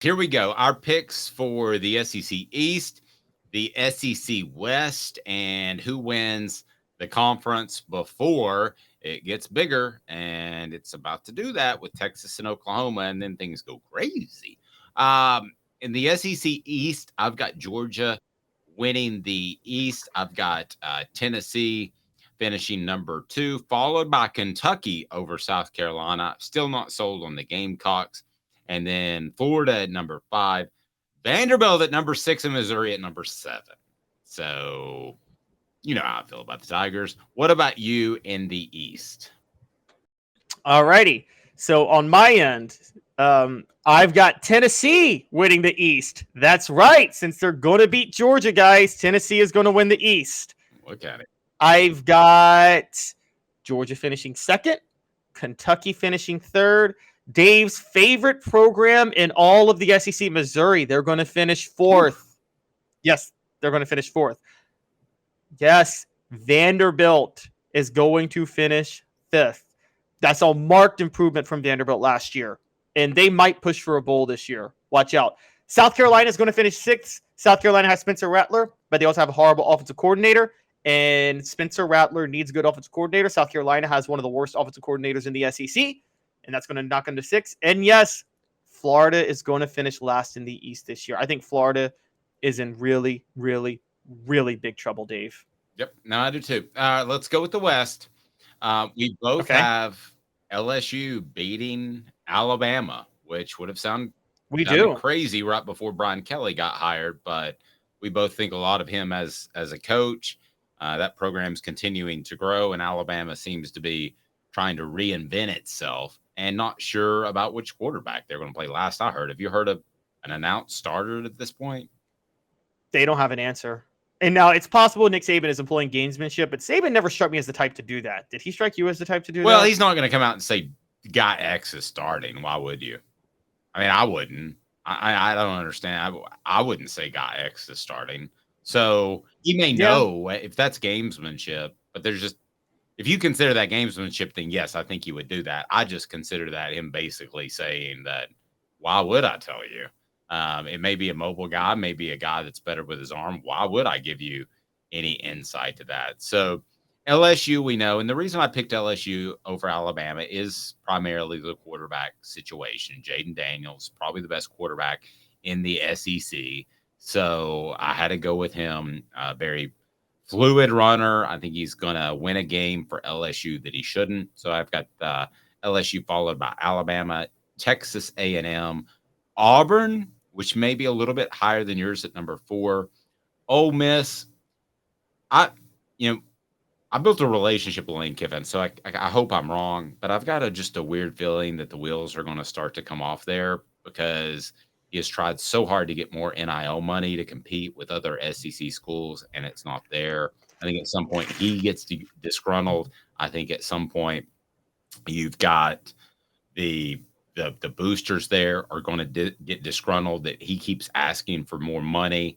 Here we go. Our picks for the SEC East, the SEC West, and who wins the conference before it gets bigger. And it's about to do that with Texas and Oklahoma, and then things go crazy. In the SEC East, I've got Georgia winning the East. I've got Tennessee finishing number 2, followed by Kentucky over South Carolina. Still not sold on the Gamecocks. And then Florida at number 5, Vanderbilt at number 6, and Missouri at number 7. So, you know how I feel about the Tigers. What about you in the East? All righty. So on my end, I've got Tennessee winning the East. That's right. Since they're going to beat Georgia, guys, Tennessee is going to win the East. Look at it. I've got Georgia finishing second, Kentucky finishing third. Dave's favorite program in all of the SEC, Missouri, they're going to finish fourth. Yes, they're going to finish fourth. Yes, Vanderbilt is going to finish fifth. That's a marked improvement from Vanderbilt last year. And they might push for a bowl this year. Watch out. South Carolina is going to finish sixth. South Carolina has Spencer Rattler, but they also have a horrible offensive coordinator. And Spencer Rattler needs a good offensive coordinator. South Carolina has one of the worst offensive coordinators in the SEC. And that's going to knock them to 6. And yes, Florida is going to finish last in the East this year. I think Florida is in really, really, really big trouble, Dave. Yep. No, I do too. Let's go with the West. We both have LSU beating Alabama, which would have sounded crazy right before Brian Kelly got hired, but we both think a lot of him as a coach. That program's continuing to grow, and Alabama seems to be trying to reinvent itself and not sure about which quarterback they're going to play. Last I heard, have you heard of an announced starter at this point? They don't have an answer. And now it's possible Nick Saban is employing gamesmanship, but Saban never struck me as the type to do that. Did he strike you as the type to do that? Well, he's not going to come out and say guy X is starting. Why would you? I mean, I wouldn't. I don't understand. I wouldn't say guy X is starting. So he may know if that's gamesmanship, but there's just, if you consider that gamesmanship, then yes, I think you would do that. I just consider that him basically saying that, why would I tell you? It may be a mobile guy, maybe a guy that's better with his arm. Why would I give you any insight to that? So LSU, we know. And the reason I picked LSU over Alabama is primarily the quarterback situation. Jaden Daniels, probably the best quarterback in the SEC. So I had to go with him. Very fluid runner. I think he's going to win a game for LSU that he shouldn't. So I've got LSU followed by Alabama, Texas A&M, Auburn, which may be a little bit higher than yours at number 4. Ole Miss, I built a relationship with Lane Kiffin, so I hope I'm wrong, but I've got just a weird feeling that the wheels are going to start to come off there because he has tried so hard to get more NIL money to compete with other SEC schools, and it's not there. I think at some point he gets disgruntled. I think at some point you've got the boosters there are going to get disgruntled that he keeps asking for more money.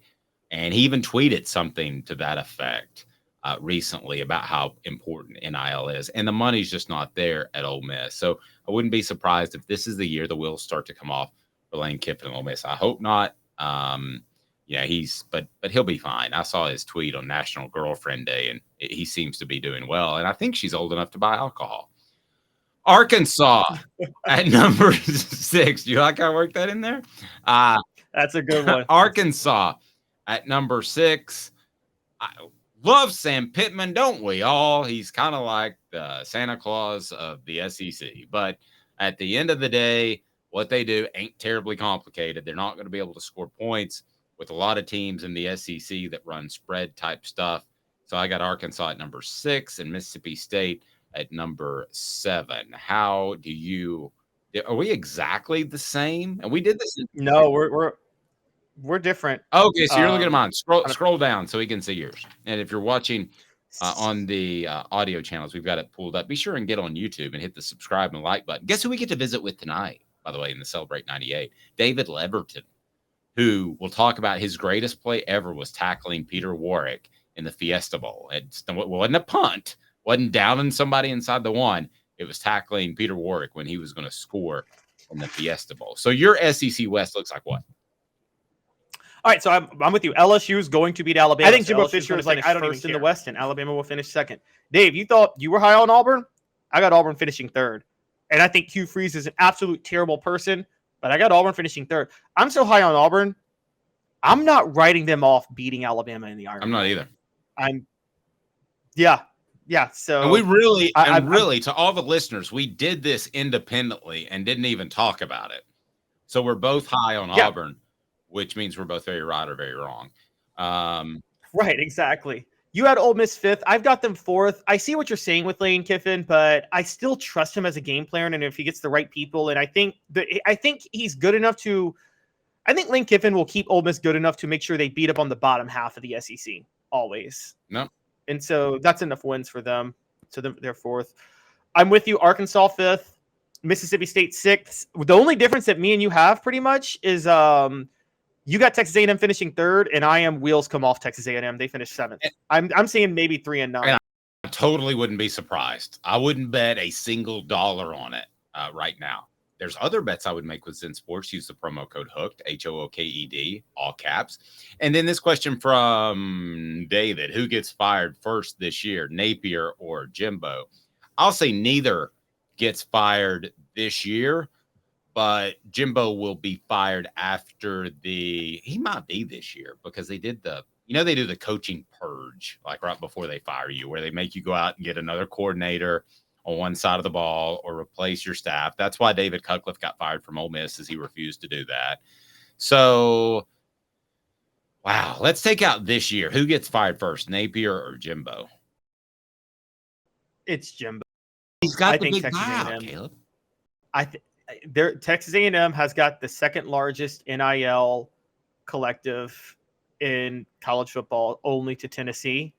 And he even tweeted something to that effect recently about how important NIL is. And the money's just not there at Ole Miss. So I wouldn't be surprised if this is the year the wheels start to come off for Lane Kiffin and Ole Miss. I hope not. But he'll be fine. I saw his tweet on National Girlfriend Day, and he seems to be doing well. And I think she's old enough to buy alcohol. Arkansas at number 6. Do you like how I worked that in there? That's a good one. Arkansas at number 6. I love Sam Pittman, don't we all? He's kind of like the Santa Claus of the SEC. But at the end of the day, what they do ain't terribly complicated. They're not going to be able to score points with a lot of teams in the SEC that run spread type stuff. So I got Arkansas at number 6 and Mississippi State at number 7. How do you? Are we exactly the same? And we did this. No, we're different. Okay, so you're looking at mine. Scroll down so we can see yours. And if you're watching on the audio channels, we've got it pulled up. Be sure and get on YouTube and hit the subscribe and like button. Guess who we get to visit with tonight, by the way, in the Celebrate 98? David Leverton, who will talk about his greatest play ever was tackling Peter Warwick in the Fiesta Bowl. It wasn't a punt. Wasn't downing somebody inside the 1. It was tackling Peter Warwick when he was going to score in the Fiesta Bowl. So your SEC West looks like what? All right, so I'm with you. LSU is going to beat Alabama. I think Jimbo Fisher is like first in the West, and Alabama will finish second. Dave, you thought you were high on Auburn? I got Auburn finishing third. And I think Hugh Freeze is an absolute terrible person, but I got Auburn finishing third. I'm so high on Auburn, I'm not writing them off beating Alabama in the Iron Bowl. I'm not either. Yeah. So and we really, really, to all the listeners, we did this independently and didn't even talk about it. So we're both high on Auburn, which means we're both very right or very wrong. Right, exactly. You had Ole Miss fifth. I've got them fourth. I see what you're saying with Lane Kiffin, but I still trust him as a game player, and if he gets the right people, and I think he's good enough to. I think Lane Kiffin will keep Ole Miss good enough to make sure they beat up on the bottom half of the SEC always. No, and so that's enough wins for them. So they're fourth. I'm with you. Arkansas fifth, Mississippi State sixth. The only difference that me and you have pretty much is you got Texas A&M finishing third, and I am wheels come off Texas A&M. They finished seventh. I'm saying maybe 3-9. I totally wouldn't be surprised. I wouldn't bet a single dollar on it right now. There's other bets I would make with Zen Sports. Use the promo code HOOKED, HOOKED, all caps. And then this question from David: who gets fired first this year, Napier or Jimbo? I'll say neither gets fired this year. But Jimbo will be fired after he might be this year because they did they do the coaching purge, like right before they fire you, where they make you go out and get another coordinator on one side of the ball or replace your staff. That's why David Cutcliffe got fired from Ole Miss, as he refused to do that. So, wow, let's take out this year. Who gets fired first, Napier or Jimbo? It's Jimbo. He's got the big buyout, Caleb. Texas A&M has got the second largest NIL collective in college football, only to Tennessee.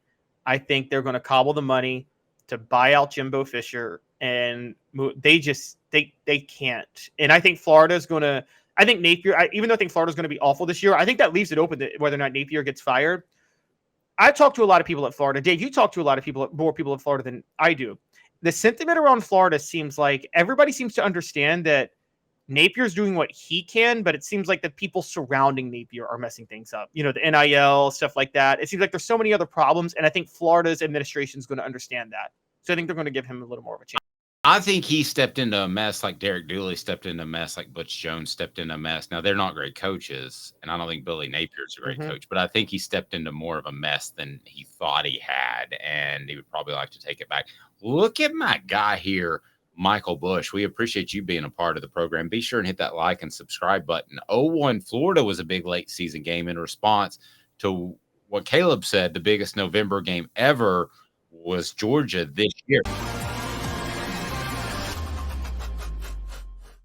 I think they're going to cobble the money to buy out Jimbo Fisher, and they can't. And I think Florida's going to. I think Napier, even though I think Florida's going to be awful this year, I think that leaves it open to whether or not Napier gets fired. I've talked to a lot of people at Florida. Dave, you talk to a lot of people, more people at Florida than I do. The sentiment around Florida seems like everybody seems to understand that Napier's doing what he can, but it seems like the people surrounding Napier are messing things up. The NIL, stuff like that. It seems like there's so many other problems, and I think Florida's administration is going to understand that. So I think they're going to give him a little more of a chance. I think he stepped into a mess like Derek Dooley stepped into a mess, like Butch Jones stepped into a mess. Now, they're not great coaches, and I don't think Billy Napier's a great coach, but I think he stepped into more of a mess than he thought he had, and he would probably like to take it back. Look at my guy here, Michael Bush. We appreciate you being a part of the program. Be sure and hit that like and subscribe button. 0-1 Florida was a big late season game in response to what Caleb said. The biggest November game ever was Georgia this year.